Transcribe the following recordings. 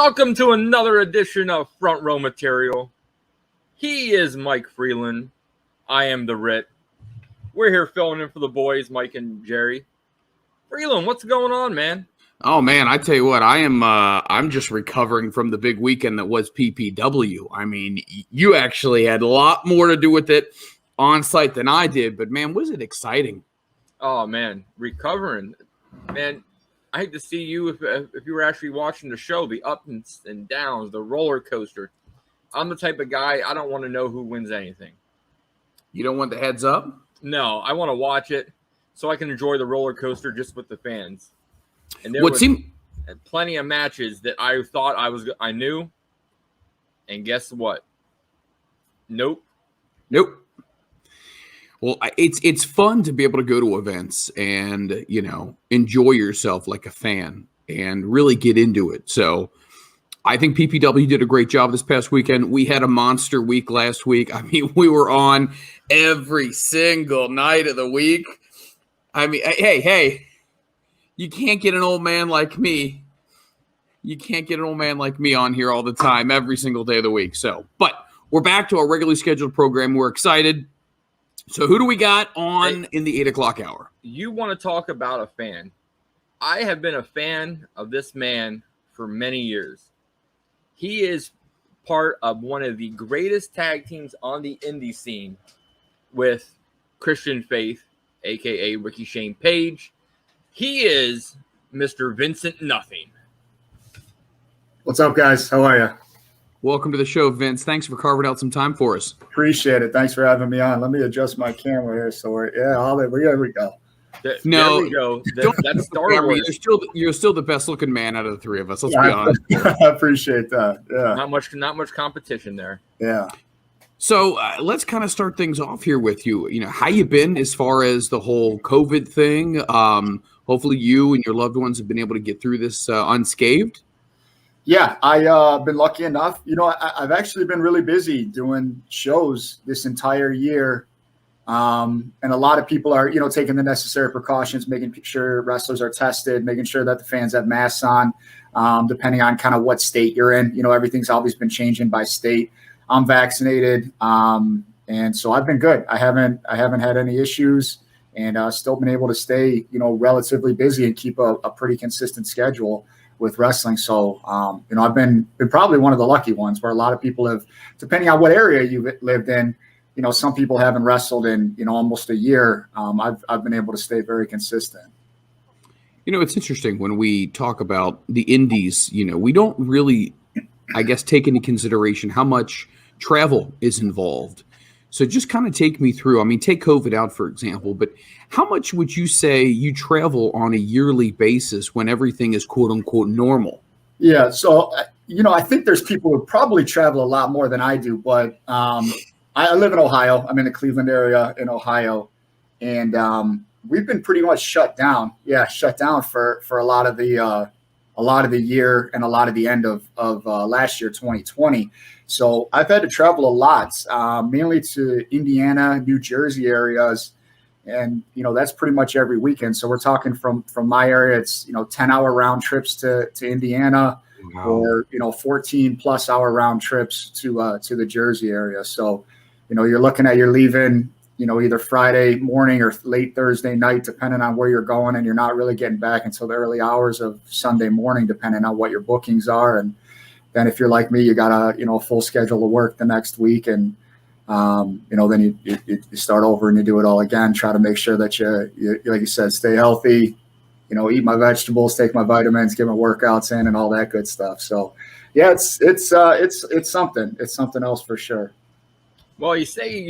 Welcome to another edition of Front Row Material. He is Mike Freland. I am the Ritt. We're here filling in for the boys, Mike and Jerry. Freland, what's going on, man? Oh man, I tell you what, I'm just recovering from the big weekend that was PPW. I mean, you actually had a lot more to do with it on site than I did, but man, was it exciting? Oh man, recovering, man. I hate to see you if you were actually watching the show, the ups and downs, the roller coaster. I'm the type of guy, I don't want to know who wins anything. You don't want the heads up? No, I want to watch it so I can enjoy the roller coaster just with the fans. And there was plenty of matches that I thought I knew, and guess what? Nope. Well, it's fun to be able to go to events and, enjoy yourself like a fan and really get into it. So I think PPW did a great job this past weekend. We had a monster week last week. I mean, we were on every single night of the week. I mean, hey, you can't get an old man like me. You can't get an old man like me on here all the time, every single day of the week. So, but we're back to our regularly scheduled program. We're excited. So who do we got on in the 8 o'clock hour? You want to talk about a fan. I have been a fan of this man for many years. He is part of one of the greatest tag teams on the indie scene with Christian Faith, a.k.a. Ricky Shane Page. He is Mr. Vincent Nothing. What's up, guys? How are you? Welcome to the show, Vince. Thanks for carving out some time for us. Appreciate it. Thanks for having me on. Let me adjust my camera here. So there we go. There we go. That's Star Wars. You're still the best looking man out of the three of us. Let's be honest. I appreciate that. Yeah. Not much competition there. Yeah. So let's kind of start things off here with you. How you been as far as the whole COVID thing? Hopefully you and your loved ones have been able to get through this unscathed. Yeah, I've been lucky enough. I've actually been really busy doing shows this entire year. And a lot of people are, taking the necessary precautions, making sure wrestlers are tested, making sure that the fans have masks on, depending on kind of what state you're in. Everything's always been changing by state. I'm vaccinated. And so I've been good. I haven't had any issues, and still been able to stay, relatively busy and keep a pretty consistent schedule with wrestling. So, I've been probably one of the lucky ones where a lot of people have, depending on what area you've lived in, some people haven't wrestled in, almost a year. I've been able to stay very consistent. It's interesting when we talk about the indies, we don't really, I guess, take into consideration how much travel is involved. So just kind of take me through, take COVID out, for example, but how much would you say you travel on a yearly basis when everything is quote unquote normal? Yeah. So, I think there's people who probably travel a lot more than I do, but I live in Ohio. I'm in the Cleveland area in Ohio, and we've been pretty much shut down. Yeah. Shut down for a lot of the year and a lot of the end of last year, 2020. So I've had to travel a lot, mainly to Indiana, New Jersey areas. And, that's pretty much every weekend. So we're talking from my area, it's, 10-hour round trips to Indiana. Wow. Or, 14 plus hour round trips to the Jersey area. So, you're looking at, you're leaving, either Friday morning or late Thursday night, depending on where you're going. And you're not really getting back until the early hours of Sunday morning, depending on what your bookings are. And then if you're like me, you got a full schedule of work the next week. And, then you start over and you do it all again. Try to make sure that you like you said, stay healthy, eat my vegetables, take my vitamins, get my workouts in and all that good stuff. So yeah, it's something. It's something else for sure. Well, you say,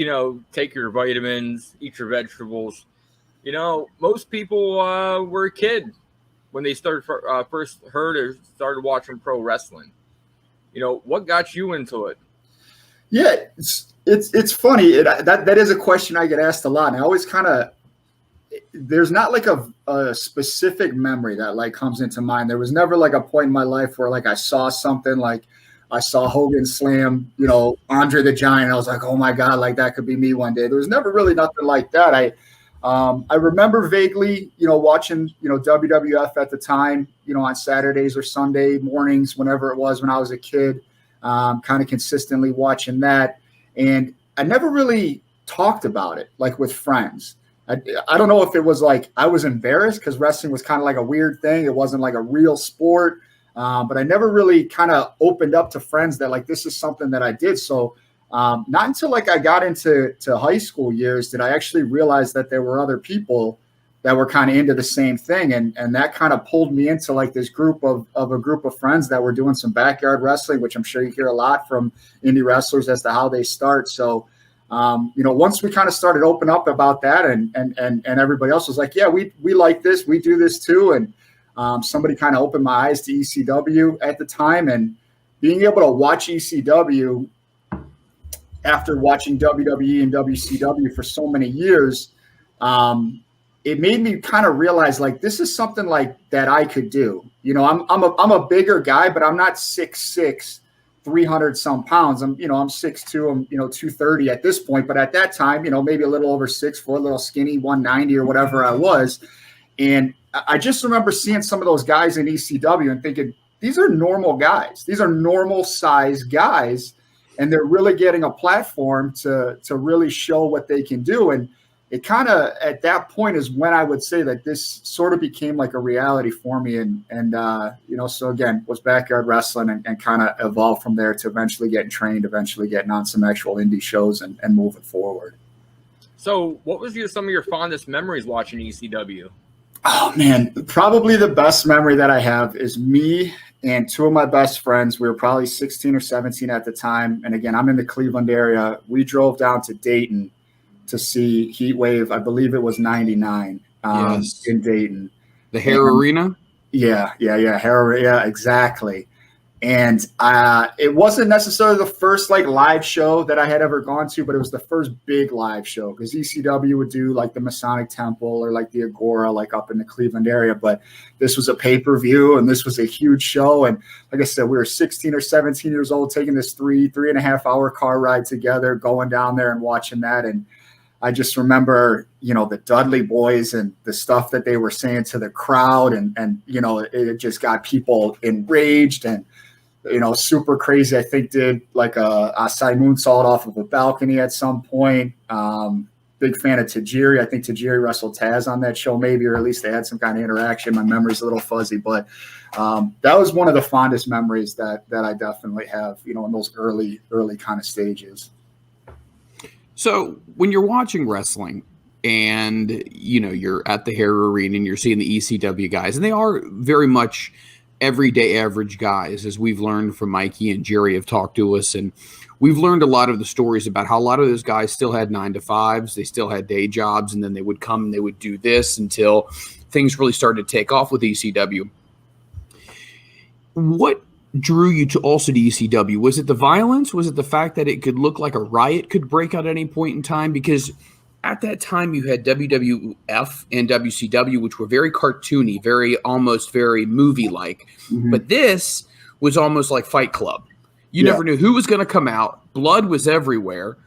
take your vitamins, eat your vegetables. Most people were a kid when they first heard or started watching pro wrestling. What got you into it? Yeah, it's funny. That is a question I get asked a lot. And I always there's not like a specific memory that like comes into mind. There was never like a point in my life where like I saw something like I saw Hogan slam, Andre the Giant. I was like, oh my God, like that could be me one day. There was never really nothing like that. I remember vaguely, watching, WWF at the time, on Saturdays or Sunday mornings, whenever it was when I was a kid, kind of consistently watching that. And I never really talked about it, like with friends. I don't know if it was like I was embarrassed because wrestling was kind of like a weird thing. It wasn't like a real sport. But I never really kind of opened up to friends that like, this is something that I did. So not until like I got into high school years did I actually realize that there were other people that were kind of into the same thing. And that kind of pulled me into like this group of a group of friends that were doing some backyard wrestling, which I'm sure you hear a lot from indie wrestlers as to how they start. So, once we kind of started open up about that and everybody else was like, yeah, we like this, we do this too. And somebody kind of opened my eyes to ECW at the time, and being able to watch ECW after watching WWE and WCW for so many years, it made me kind of realize like this is something like that I could do. I'm a bigger guy, but I'm not 6'6", 300 some pounds. I'm 6'2", I'm 230 at this point, but at that time, maybe a little over 6'4", a little skinny, 190 or whatever I was. And I just remember seeing some of those guys in ECW and thinking, these are normal guys. These are normal size guys, and they're really getting a platform to really show what they can do. And it kind of, at that point is when I would say that this sort of became like a reality for me. And so again, was backyard wrestling and kind of evolved from there to eventually getting trained, eventually getting on some actual indie shows and moving forward. So what was some of your fondest memories watching ECW? Oh man, probably the best memory that I have is me and two of my best friends. We were probably 16 or 17 at the time. And again, I'm in the Cleveland area. We drove down to Dayton to see Heat Wave. I believe it was 99 Yes. in Dayton. The Hair Arena? Yeah, exactly. And it wasn't necessarily the first like live show that I had ever gone to, but it was the first big live show because ECW would do like the Masonic Temple or like the Agora, like up in the Cleveland area. But this was a pay-per-view and this was a huge show. And like I said, we were 16 or 17 years old, taking this 3.5 hour car ride together, going down there and watching that. And I just remember, the Dudley Boys and the stuff that they were saying to the crowd. And it just got people enraged and, super crazy. I think did like a Asai moonsault off of a balcony at some point. Big fan of Tajiri. I think Tajiri wrestled Taz on that show maybe, or at least they had some kind of interaction. My memory's a little fuzzy, but that was one of the fondest memories that I definitely have, in those early kind of stages. So when you're watching wrestling and, you're at the Hair Arena and you're seeing the ECW guys, and they are very much everyday average guys, as we've learned from Mikey and Jerry have talked to us. And we've learned a lot of the stories about how a lot of those guys still had 9-to-5s. They still had day jobs. And then they would come and they would do this until things really started to take off with ECW. What drew you to also to ECW? Was it the violence? Was it the fact that it could look like a riot could break out at any point in time? Because at that time you had WWF and WCW, which were very cartoony, almost very movie-like. Mm-hmm. But this was almost like Fight Club. You never knew who was going to come out. Blood was everywhere.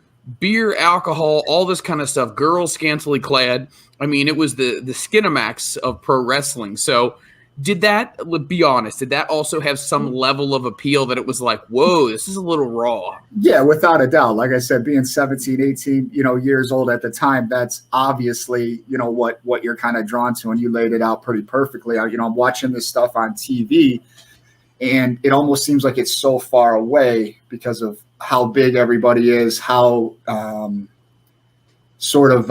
Beer, alcohol, all this kind of stuff. Girls scantily clad. I mean, it was the Skinamax of pro wrestling. So did that, be honest, did that also have some level of appeal that it was like, whoa, this is a little raw? Yeah, without a doubt. Like I said, being 17, 18, years old at the time, that's obviously, what you're kind of drawn to, and you laid it out pretty perfectly. I'm watching this stuff on TV, and it almost seems like it's so far away because of how big everybody is, how sort of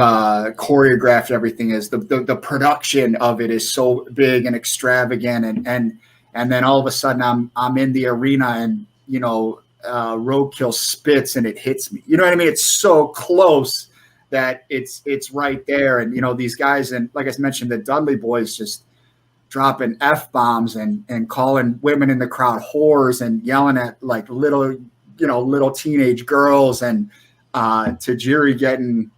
choreographed everything is. The production of it is so big and extravagant, and then all of a sudden I'm in the arena and roadkill spits and it hits me. You know what I mean? It's so close that it's right there. And these guys, and like I mentioned, the Dudley Boys just dropping F-bombs and calling women in the crowd whores and yelling at like little teenage girls, and Tajiri getting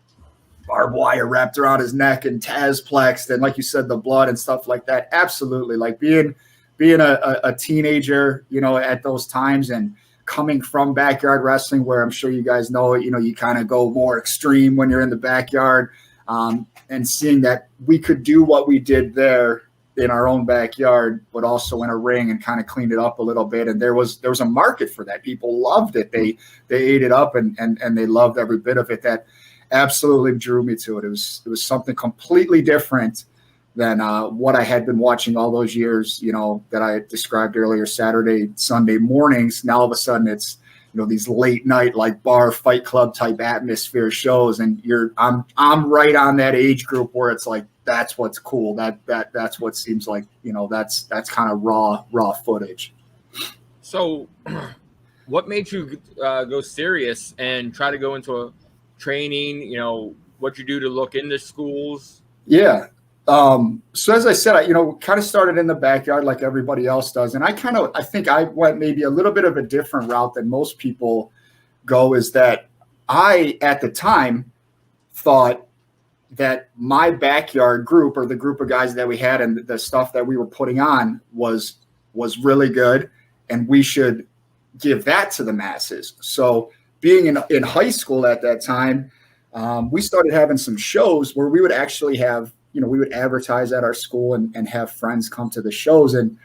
barbed wire wrapped around his neck and Tazplexed, and like you said, the blood and stuff like that. Absolutely. Like being a teenager, at those times, and coming from backyard wrestling, where I'm sure you guys know, you kind of go more extreme when you're in the backyard. And seeing that we could do what we did there in our own backyard, but also in a ring, and kind of cleaned it up a little bit. And there was a market for that. People loved it. They ate it up, and they loved every bit of it. That absolutely drew me to it. It was something completely different than what I had been watching all those years, that I described earlier, Saturday, Sunday mornings. Now all of a sudden it's, these late night, like bar fight club type atmosphere shows. And I'm right on that age group where it's like, that's what's cool. That's what seems like, that's kind of raw footage. So what made you go serious and try to go into a training, what you do to look into schools? Yeah. So as I said, I kind of started in the backyard like everybody else does. And I think I went maybe a little bit of a different route than most people go, is that I, at the time, thought that my backyard group, or the group of guys that we had and the stuff that we were putting on, was really good, and we should give that to the masses. So being in high school at that time, we started having some shows where we would actually have, we would advertise at our school and have friends come to the shows. And,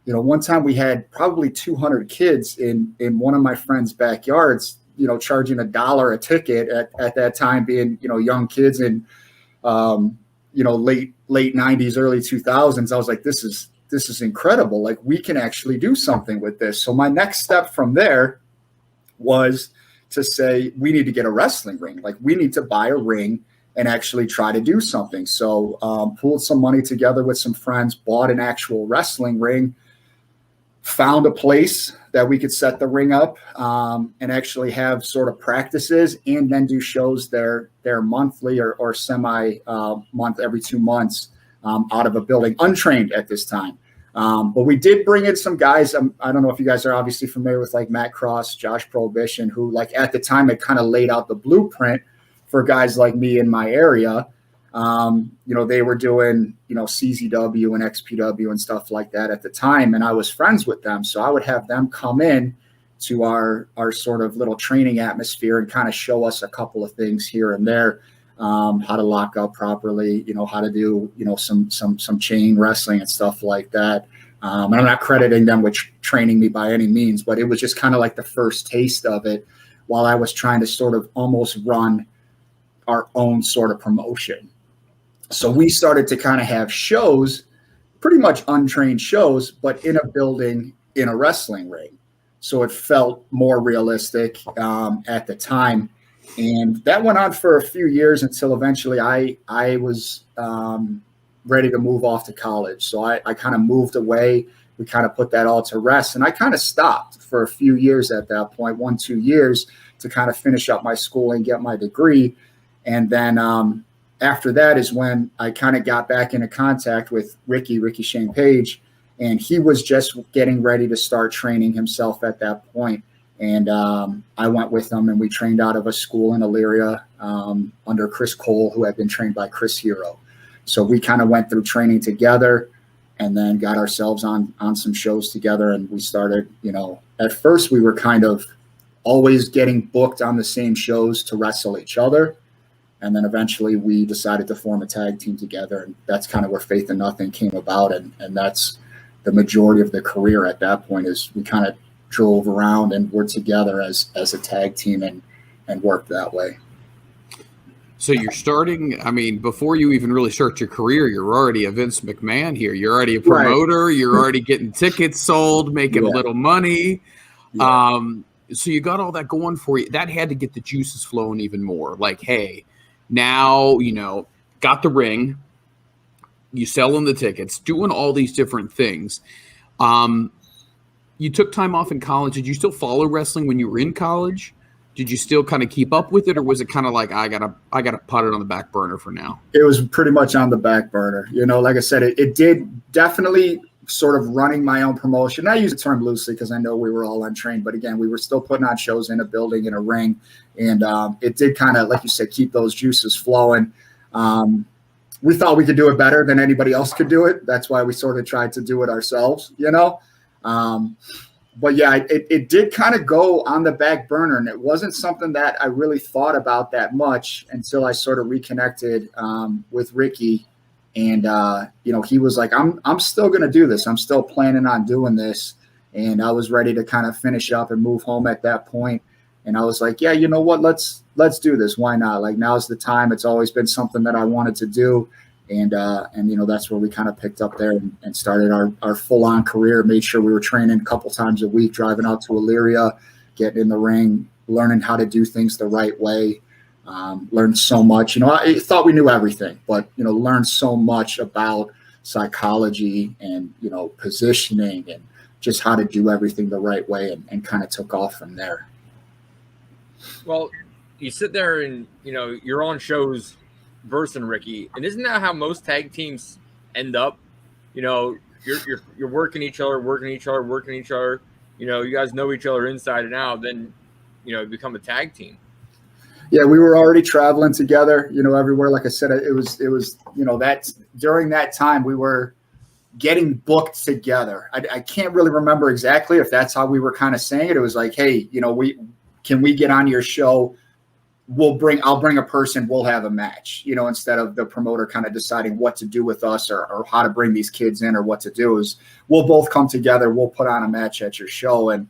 one time we had probably 200 kids in one of my friends' backyards, charging $1 a ticket at that time, being, young kids in, late 90s, early 2000s. I was like, this is incredible. Like, we can actually do something with this. So my next step from there was to say, we need to get a wrestling ring. Like, we need to buy a ring and actually try to do something. So pulled some money together with some friends, bought an actual wrestling ring, found a place that we could set the ring up, and actually have sort of practices, and then do shows there monthly or semi month, every 2 months, out of a building, untrained at this time. But we did bring in some guys. I don't know if you guys are obviously familiar with like Matt Cross, Josh Prohibition, who like at the time had kind of laid out the blueprint for guys like me in my area. They were doing, CZW and XPW and stuff like that at the time. And I was friends with them. So I would have them come in to our sort of little training atmosphere and kind of show us a couple of things here and there, how to lock up properly, how to do, some chain wrestling and stuff like that. And I'm not crediting them with training me by any means, but it was just kind of like the first taste of it, while I was trying to sort of almost run our own sort of promotion. So we started to kind of have shows, pretty much untrained shows, but in a building, in a wrestling ring. So it felt more realistic at the time. And that went on for a few years until eventually I was ready to move off to college. So I kind of moved away. We kind of put that all to rest. And I kind of stopped for a few years at that point, 1-2 years, to kind of finish up my schooling, get my degree. And then after that is when I kind of got back into contact with Ricky Shane Page, and he was just getting ready to start training himself at that point. And I went with him, and we trained out of a school in Elyria under Chris Cole, who had been trained by Chris Hero. So we kind of went through training together, and then got ourselves on some shows together. And we started, at first we were kind of always getting booked on the same shows to wrestle each other. And then eventually we decided to form a tag team together. And that's kind of where Faith in Nothing came about. And that's the majority of the career at that point, is we kind of drove around and were together as a tag team and worked that way. So you're starting, before you even really start your career, you're already a Vince McMahon here. You're already a promoter. Right. You're already getting tickets sold, making a little money. Yeah. So you got all that going for you. That had to get the juices flowing even more. Like, hey, now, got the ring, you selling the tickets, doing all these different things. You took time off in college. Did you still follow wrestling when you were in college? Did you still kind of keep up with it, or was it kind of like, I gotta put it on the back burner for now? It was pretty much on the back burner. Like I said, it did definitely sort of running my own promotion. I use the term loosely because I know we were all untrained, but again, we were still putting on shows in a building, in a ring. And it did kind of, like you said, keep those juices flowing. We thought we could do it better than anybody else could do it. That's why we sort of tried to do it ourselves, but yeah, it did kind of go on the back burner, and it wasn't something that I really thought about that much until I sort of reconnected with Ricky, and he was like, I'm still going to do this. I'm still planning on doing this, and I was ready to kind of finish up and move home at that point. And I was like, yeah, you know what? Let's do this. Why not? Like, now's the time. It's always been something that I wanted to do. And that's where we kind of picked up there and started our full-on career, made sure we were training a couple times a week, driving out to Elyria, getting in the ring, learning how to do things the right way, learned so much. I thought we knew everything, but, learned so much about psychology and, positioning and just how to do everything the right way, and kind of took off from there. Well, you sit there and, you're on shows versing Ricky, and isn't that how most tag teams end up? You're working each other. You guys know each other inside and out. Then, become a tag team. Yeah, we were already traveling together, everywhere. Like I said, it was that during that time we were getting booked together. I can't really remember exactly if that's how we were kind of saying it. It was like, hey, can we get on your show? I'll bring a person, we'll have a match, instead of the promoter kind of deciding what to do with us or how to bring these kids in or what to do. Is we'll both come together, we'll put on a match at your show. And,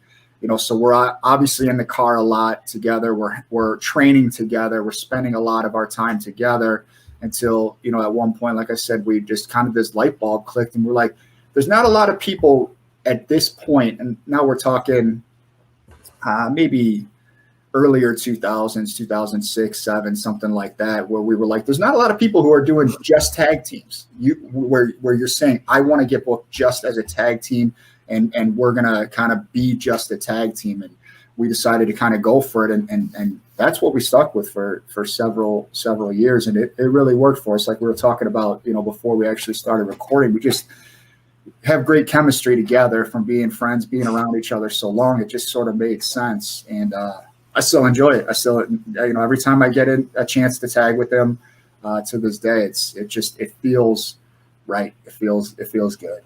so we're obviously in the car a lot together. We're training together. We're spending a lot of our time together until, at one point, like I said, we just kind of, this light bulb clicked and we're like, there's not a lot of people at this point. And now we're talking maybe earlier 2000s, 2006, 7, something like that, where we were like, there's not a lot of people who are doing just tag teams. Where you're saying, I want to get booked just as a tag team, and we're going to kind of be just a tag team. And we decided to kind of go for it. And that's what we stuck with for several years. And it really worked for us. Like we were talking about, before we actually started recording, we just have great chemistry together from being friends, being around each other so long. It just sort of made sense. And, I still enjoy it. I still, every time I get a chance to tag with them, to this day, it feels right. It feels good.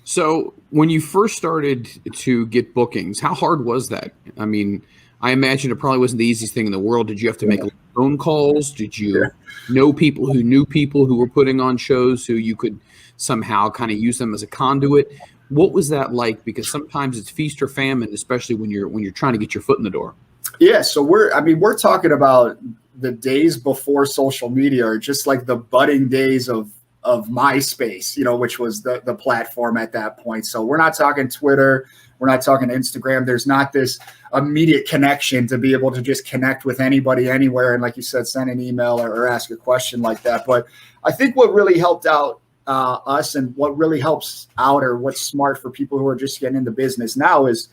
So when you first started to get bookings, how hard was that? I mean, I imagine it probably wasn't the easiest thing in the world. Did you have to make phone calls? Did you know people who knew people who were putting on shows who you could somehow kind of use them as a conduit? What was that like? Because sometimes it's feast or famine, especially when you're trying to get your foot in the door. Yeah, so we're talking about the days before social media, or just like the budding days of MySpace, which was the platform at that point. So we're not talking Twitter, we're not talking Instagram. There's not this immediate connection to be able to just connect with anybody anywhere, and like you said, send an email or ask a question like that. But I think what really helped out us, and what really helps out, or what's smart for people who are just getting into business now, is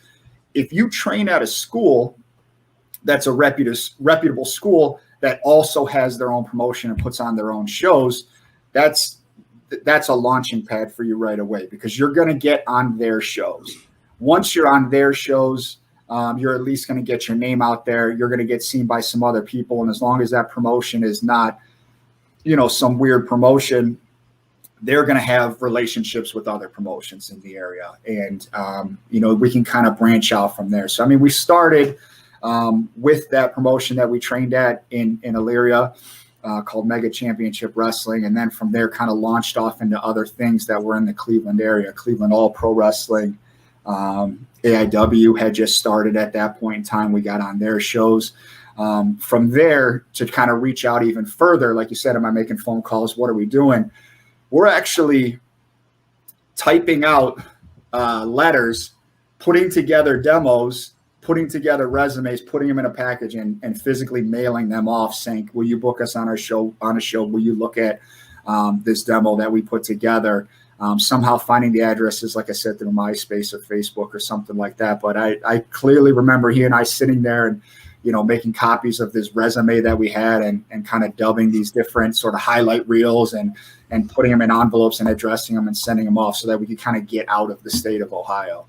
if you train at a school that's a reputable school that also has their own promotion and puts on their own shows, that's a launching pad for you right away, because you're going to get on their shows. Once you're on their shows, you're at least going to get your name out there. You're going to get seen by some other people. And as long as that promotion is not, some weird promotion, they're going to have relationships with other promotions in the area. And, we can kind of branch out from there. So, we started with that promotion that we trained at in Elyria, called Mega Championship Wrestling. And then from there kind of launched off into other things that were in the Cleveland area. Cleveland All Pro Wrestling, AIW had just started at that point in time. We got on their shows. From there, to kind of reach out even further, like you said, am I making phone calls? What are we doing? We're actually typing out letters, putting together demos, putting together resumes, putting them in a package, and physically mailing them off, saying, will you book us on a show? Will you look at this demo that we put together? Somehow finding the addresses, like I said, through MySpace or Facebook or something like that. But I clearly remember he and I sitting there and, making copies of this resume that we had, and kind of dubbing these different sort of highlight reels and putting them in envelopes and addressing them and sending them off so that we could kind of get out of the state of Ohio.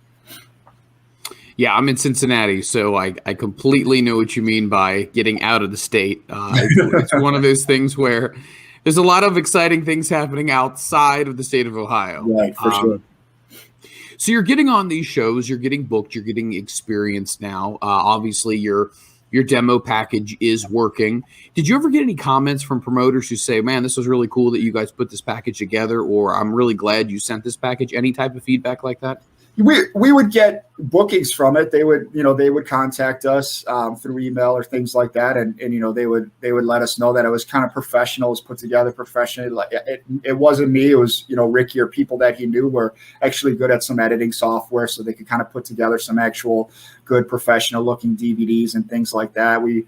Yeah, I'm in Cincinnati, so I completely know what you mean by getting out of the state. It's one of those things where there's a lot of exciting things happening outside of the state of Ohio. Right, for sure. So you're getting on these shows, you're getting booked, you're getting experience now. Obviously, your demo package is working. Did you ever get any comments from promoters who say, man, this was really cool that you guys put this package together, or I'm really glad you sent this package? Any type of feedback like that? We would get bookings from it. They would contact us through email or things like that, and they would let us know that it was kind of professional, it was put together professionally. Like it wasn't me, it was Ricky or people that he knew were actually good at some editing software, so they could kind of put together some actual good professional looking DVDs and things like that. We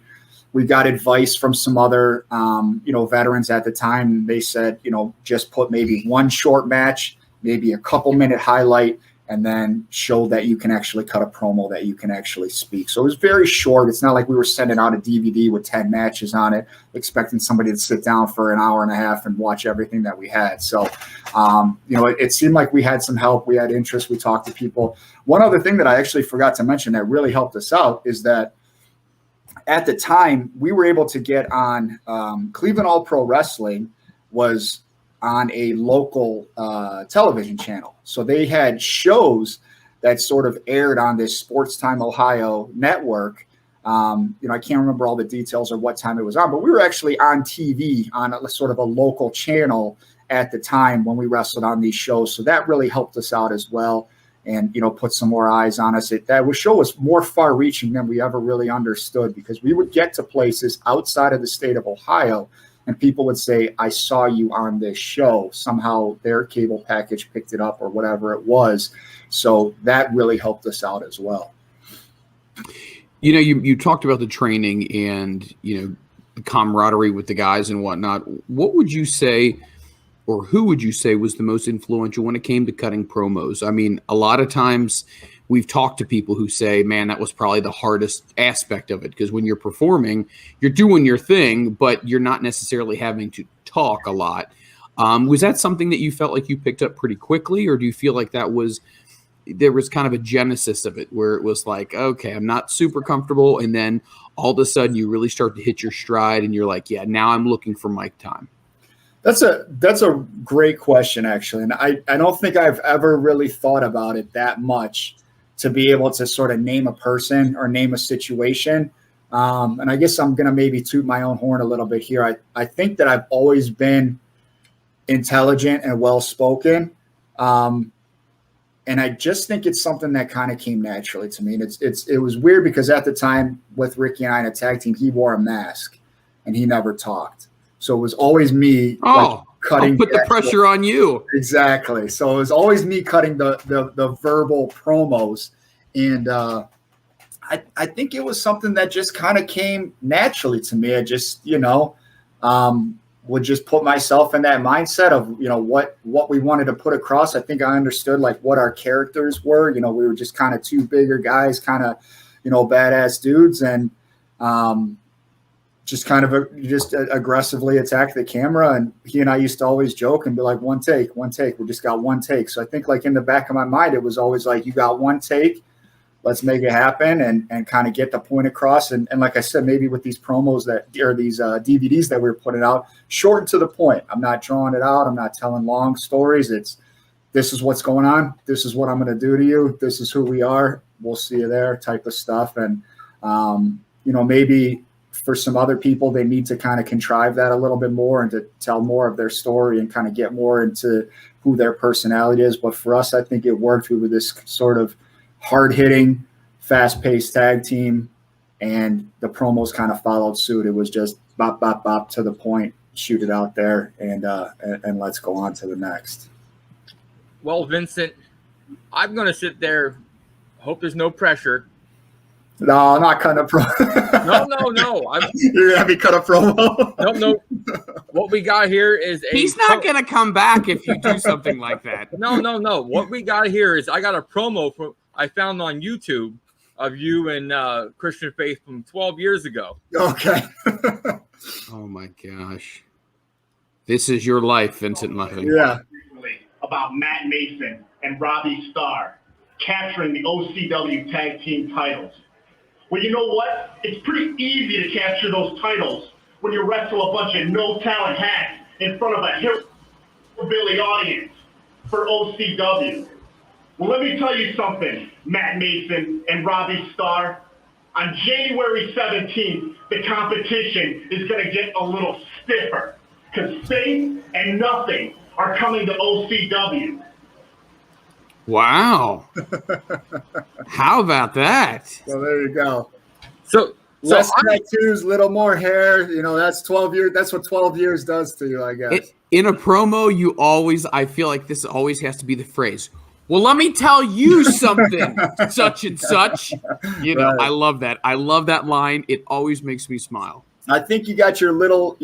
got advice from some other veterans at the time. They said just put maybe one short match, maybe a couple minute highlight, and then show that you can actually cut a promo, that you can actually speak. So it was very short. It's not like we were sending out a DVD with 10 matches on it, expecting somebody to sit down for an hour and a half and watch everything that we had. So, it seemed like we had some help. We had interest. We talked to people. One other thing that I actually forgot to mention that really helped us out is that at the time we were able to get on Cleveland All Pro Wrestling was on a local television channel. So they had shows that sort of aired on this Sports Time Ohio network. I can't remember all the details or what time it was on, but we were actually on TV on a sort of a local channel at the time when we wrestled on these shows. So that really helped us out as well, and put some more eyes on us. That show was more far-reaching than we ever really understood, because we would get to places outside of the state of Ohio, and people would say, I saw you on this show. Somehow their cable package picked it up or whatever it was. So that really helped us out as well. You talked about the training and, the camaraderie with the guys and whatnot. What would you say, or who would you say was the most influential when it came to cutting promos? I mean, a lot of times we've talked to people who say, man, that was probably the hardest aspect of it, because when you're performing, you're doing your thing, but you're not necessarily having to talk a lot. Was that something that you felt like you picked up pretty quickly, or do you feel like there was kind of a genesis of it where it was like, okay, I'm not super comfortable, and then all of a sudden you really start to hit your stride and you're like, yeah, now I'm looking for mic time? That's a great question, actually. And I don't think I've ever really thought about it that much to be able to sort of name a person or name a situation. And I guess I'm going to maybe toot my own horn a little bit here. I think that I've always been intelligent and well-spoken. And I just think it's something that kind of came naturally to me. And it was weird because at the time with Ricky and I in a tag team, he wore a mask and he never talked. So it was always me cutting. I'll put the pressure on you. Exactly. So it was always me cutting the verbal promos. And I think it was something that just kind of came naturally to me. I just, would just put myself in that mindset of, what we wanted to put across. I think I understood like what our characters were. We were just kind of two bigger guys, kind of, badass dudes. And just kind of aggressively attack the camera. And he and I used to always joke and be like, one take, we just got one take. So I think like in the back of my mind, it was always like, you got one take, let's make it happen and kind of get the point across. And like I said, maybe with these promos these DVDs that we were putting out, short and to the point. I'm not drawing it out. I'm not telling long stories. This is what's going on. This is what I'm going to do to you. This is who we are. We'll see you there type of stuff. And, maybe for some other people, they need to kind of contrive that a little bit more and to tell more of their story and kind of get more into who their personality is. But for us, I think it worked. We were this sort of hard-hitting, fast-paced tag team, and the promos kind of followed suit. It was just bop, bop, bop, to the point, shoot it out there, and let's go on to the next. Well, Vincent, I'm going to sit there, hope there's no pressure. No, I'm not cutting a promo. No. You're going to have me cut a promo? No. What we got here is he's not going to come back if you do something like that. No. What we got here is I got a promo I found on YouTube of you and Christian Faith from 12 years ago. Okay. Oh, my gosh. This is your life, Vincent Nothing. Yeah. About Matt Mason and Robbie Starr capturing the OCW tag team titles. Well, you know what? It's pretty easy to capture those titles when you wrestle a bunch of no-talent hacks in front of a hillbilly audience for OCW. Well, let me tell you something, Matt Mason and Robbie Starr. On January 17th, the competition is going to get a little stiffer because Faith and Nothing are coming to OCW. Wow. How about that? Well, there you go. So Less tattoos, little more hair. You know, that's 12 years. That's what 12 years does to you, I guess. In a promo, you always, I feel like this always has to be the phrase, well, let me tell you something, such and such. You know, Right. I love that. I love that line. It always makes me smile. I think you got your little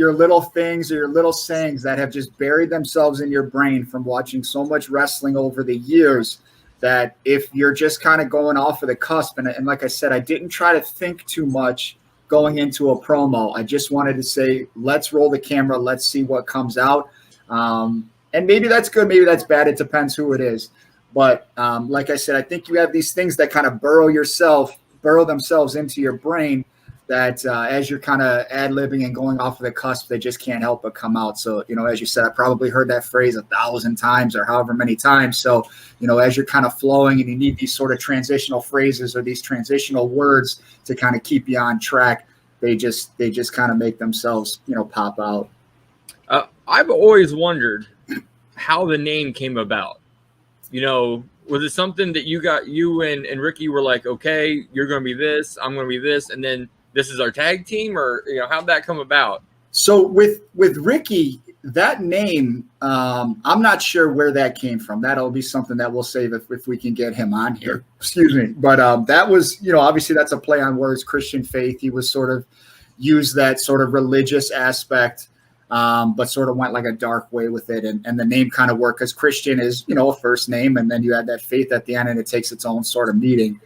things or your little sayings that have just buried themselves in your brain from watching so much wrestling over the years that if you're just kind of going off of the cusp, and like I said, I didn't try to think too much going into a promo. I just wanted to say, let's roll the camera. Let's see what comes out. And maybe that's good. Maybe that's bad. It depends who it is. But like I said, I think you have these things that kind of burrow themselves into your brain that as you're kind of ad-libbing and going off of the cusp, they just can't help but come out. So, you know, as you said, I probably heard that phrase 1,000 times or however many times. So, you know, as you're kind of flowing and you need these sort of transitional phrases or these transitional words to kind of keep you on track, they just kind of make themselves, you know, pop out. I've always wondered how the name came about. You know, was it something that you and Ricky were like, okay, you're going to be this, I'm going to be this, and then this is our tag team, or, you know, how'd that come about? So with Ricky, that name, I'm not sure where that came from. That'll be something that we'll save if we can get him on here. Excuse me. But that was, you know, obviously that's a play on words, Christian faith. He was sort of used that sort of religious aspect, but sort of went like a dark way with it. And the name kind of worked because Christian is, you know, a first name, and then you add that faith at the end and it takes its own sort of meaning.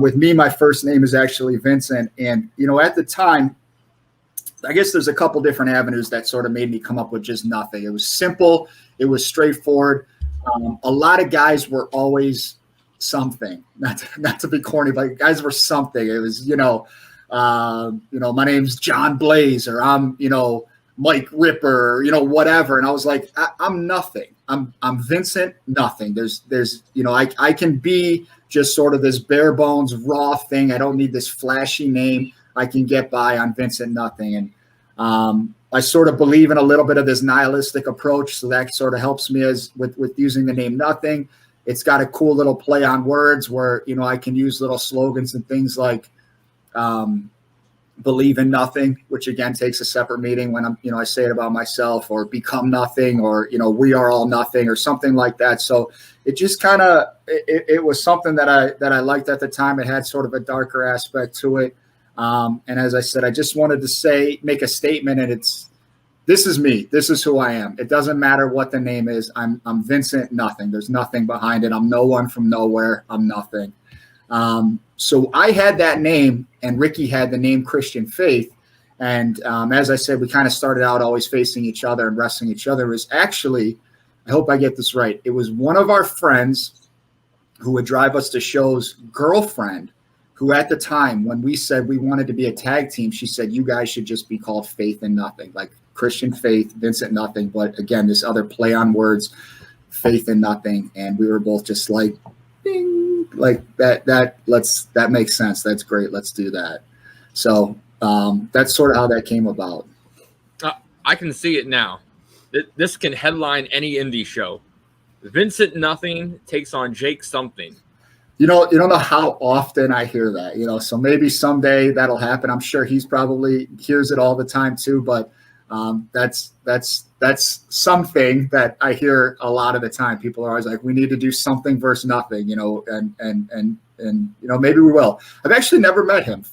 With me, my first name is actually Vincent. And, you know, at the time, I guess there's a couple different avenues that sort of made me come up with just Nothing. It was simple. It was straightforward. A lot of guys were always something, not to be corny, but guys were something. It was, my name's John Blaze, or I'm, Mike Ripper, or, whatever. And I was like, I'm nothing. I'm Vincent Nothing. There's, I can be just sort of this bare bones raw thing. I don't need this flashy name. I can get by on Vincent Nothing. And I sort of believe in a little bit of this nihilistic approach. So that sort of helps me with using the name Nothing. It's got a cool little play on words where, I can use little slogans and things like believe in nothing, which again takes a separate meaning when I'm, I say it about myself, or become nothing, or, we are all nothing, or something like that. So it just kind of, it was something that I liked at the time. It had sort of a darker aspect to it. And as I said, I just wanted to make a statement, and this is me. This is who I am. It doesn't matter what the name is. I'm Vincent Nothing. There's nothing behind it. I'm no one from nowhere. I'm nothing. So I had that name, and Ricky had the name Christian Faith. And as I said, we kind of started out always facing each other and wrestling each other. It was actually, I hope I get this right, it was one of our friends who would drive us to shows' girlfriend, who at the time, when we said we wanted to be a tag team, she said, you guys should just be called Faith and Nothing, like Christian Faith, Vincent Nothing. But again, this other play on words, Faith and Nothing. And we were both just like, ding, like that makes sense. That's great. Let's do that. So that's sort of how that came about. I can see it now. This can headline any indie show. Vincent Nothing takes on Jake Something. You don't know how often I hear that, so maybe someday that'll happen. I'm sure he's probably hears it all the time too, but that's something that I hear a lot of the time. People are always like, we need to do something versus nothing, and maybe we will. I've actually never met him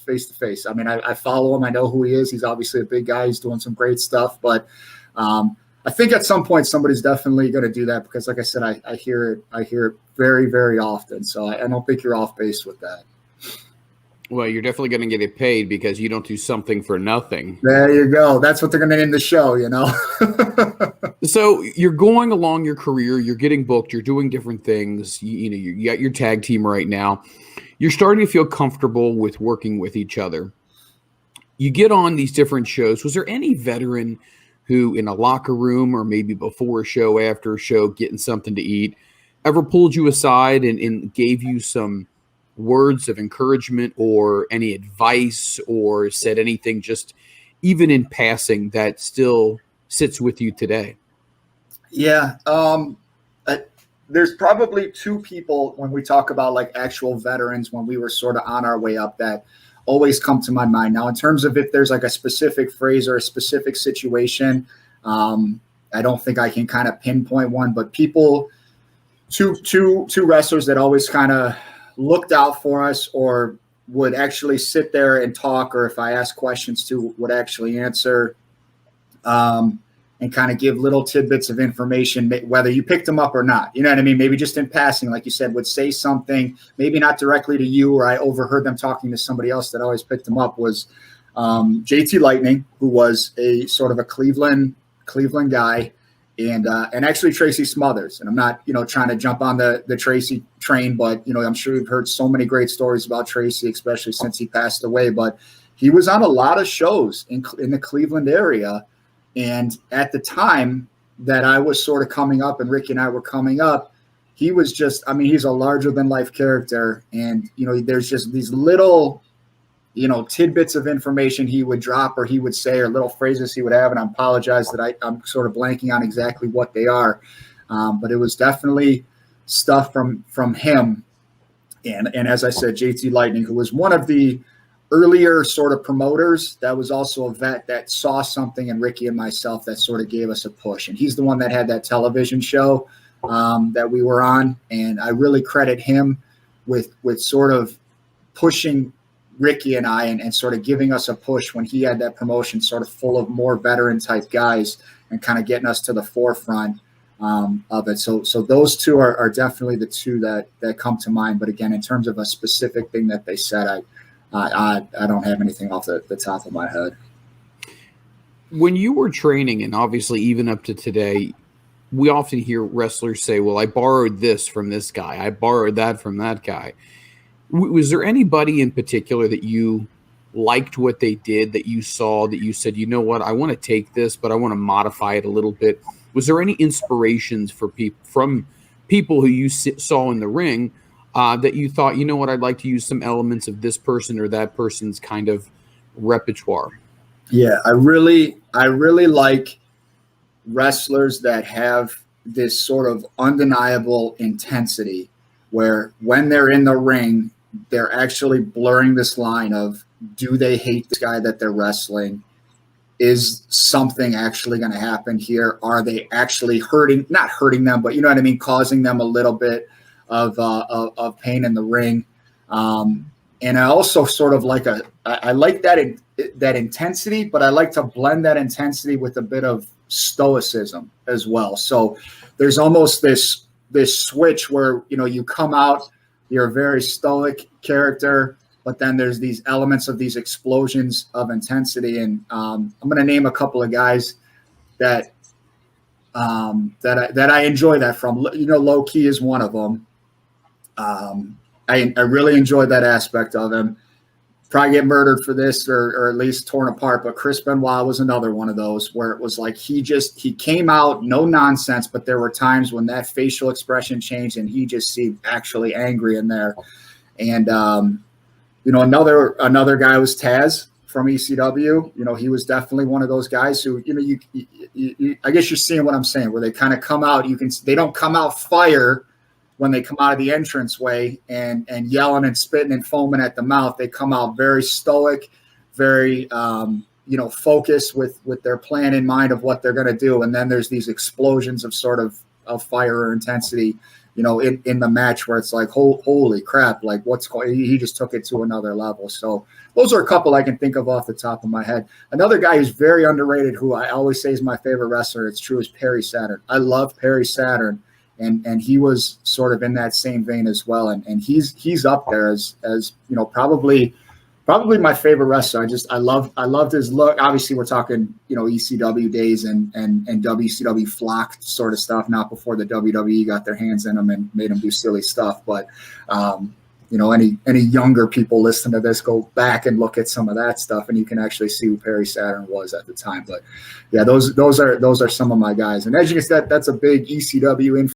face to face. I mean, I follow him. I know who he is. He's obviously a big guy. He's doing some great stuff, but I think at some point somebody's definitely going to do that, because like I said, I hear it very, very often. So I don't think you're off base with that. Well, you're definitely going to get it paid because you don't do something for nothing. There you go. That's what they're going to name the show, So you're going along your career, you're getting booked, you're doing different things. You got your tag team right now. You're starting to feel comfortable with working with each other. You get on these different shows. Was there any veteran who in a locker room or maybe before a show, after a show, getting something to eat, ever pulled you aside and gave you some words of encouragement or any advice or said anything just even in passing that still sits with you today? Yeah. There's probably two people when we talk about like actual veterans when we were sort of on our way up that always come to my mind. Now, in terms of if there's like a specific phrase or a specific situation, I don't think I can kind of pinpoint one, but two wrestlers that always kind of looked out for us or would actually sit there and talk, or if I asked questions to, would actually answer, and kind of give little tidbits of information, whether you picked them up or not. You know what I mean? Maybe just in passing, like you said, would say something, maybe not directly to you, or I overheard them talking to somebody else that always picked them up, was JT Lightning, who was a sort of a Cleveland guy, and actually Tracy Smothers. And I'm not, trying to jump on the Tracy train, but, I'm sure you've heard so many great stories about Tracy, especially since he passed away. But he was on a lot of shows in the Cleveland area. And at the time that I was sort of coming up and Ricky and I were coming up, he was just, he's a larger than life character. And, there's just these little, tidbits of information he would drop or he would say, or little phrases he would have. And I apologize that I'm sort of blanking on exactly what they are. But it was definitely stuff from him. And as I said, JT Lightning, who was one of the earlier sort of promoters that was also a vet that saw something in Ricky and myself that sort of gave us a push. And he's the one that had that television show that we were on. And I really credit him with sort of pushing Ricky and I and sort of giving us a push when he had that promotion sort of full of more veteran type guys and kind of getting us to the forefront of it. So those two are definitely the two that come to mind. But again, in terms of a specific thing that they said, I don't have anything off the top of my head. When you were training, and obviously even up to today, we often hear wrestlers say, well, I borrowed this from this guy. I borrowed that from that guy. Was there anybody in particular that you liked what they did, that you saw, that you said, you know what, I want to take this, but I want to modify it a little bit? Was there any inspirations from people who you saw in the ring that you thought, you know what, I'd like to use some elements of this person or that person's kind of repertoire? Yeah, I really like wrestlers that have this sort of undeniable intensity where when they're in the ring, they're actually blurring this line of, do they hate this guy that they're wrestling? Is something actually going to happen here? Are they actually not hurting them, but you know what I mean? Causing them a little bit of pain in the ring. And I also sort of I like that intensity, but I like to blend that intensity with a bit of stoicism as well. So there's almost this switch where, you come out, you're a very stoic character, but then there's these elements of these explosions of intensity. And I'm going to name a couple of guys that I enjoy that from. Low Key is one of them. I really enjoyed that aspect of him. Probably get murdered for this or at least torn apart. But Chris Benoit was another one of those where it was like he came out, no nonsense, but there were times when that facial expression changed and he just seemed actually angry in there. And, another guy was Taz from ECW. He was definitely one of those guys who, I guess you're seeing what I'm saying, where they kind of come out, they don't come out fire when they come out of the entranceway and yelling and spitting and foaming at the mouth. They come out very stoic, very, focused with their plan in mind of what they're going to do. And then there's these explosions of sort of fire or intensity, in the match where it's like, holy crap, like what's going, he just took it to another level. So those are a couple I can think of off the top of my head. Another guy who's very underrated, who I always say is my favorite wrestler, it's true, is Perry Saturn. I love Perry Saturn. And he was sort of in that same vein as well. And he's up there as probably my favorite wrestler. I loved his look. Obviously we're talking, ECW days and WCW flocked sort of stuff, not before the WWE got their hands in him and made him do silly stuff. But, any younger people listening to this, go back and look at some of that stuff and you can actually see who Perry Saturn was at the time. But yeah, those are some of my guys. And as you can see, that's a big ECW influence.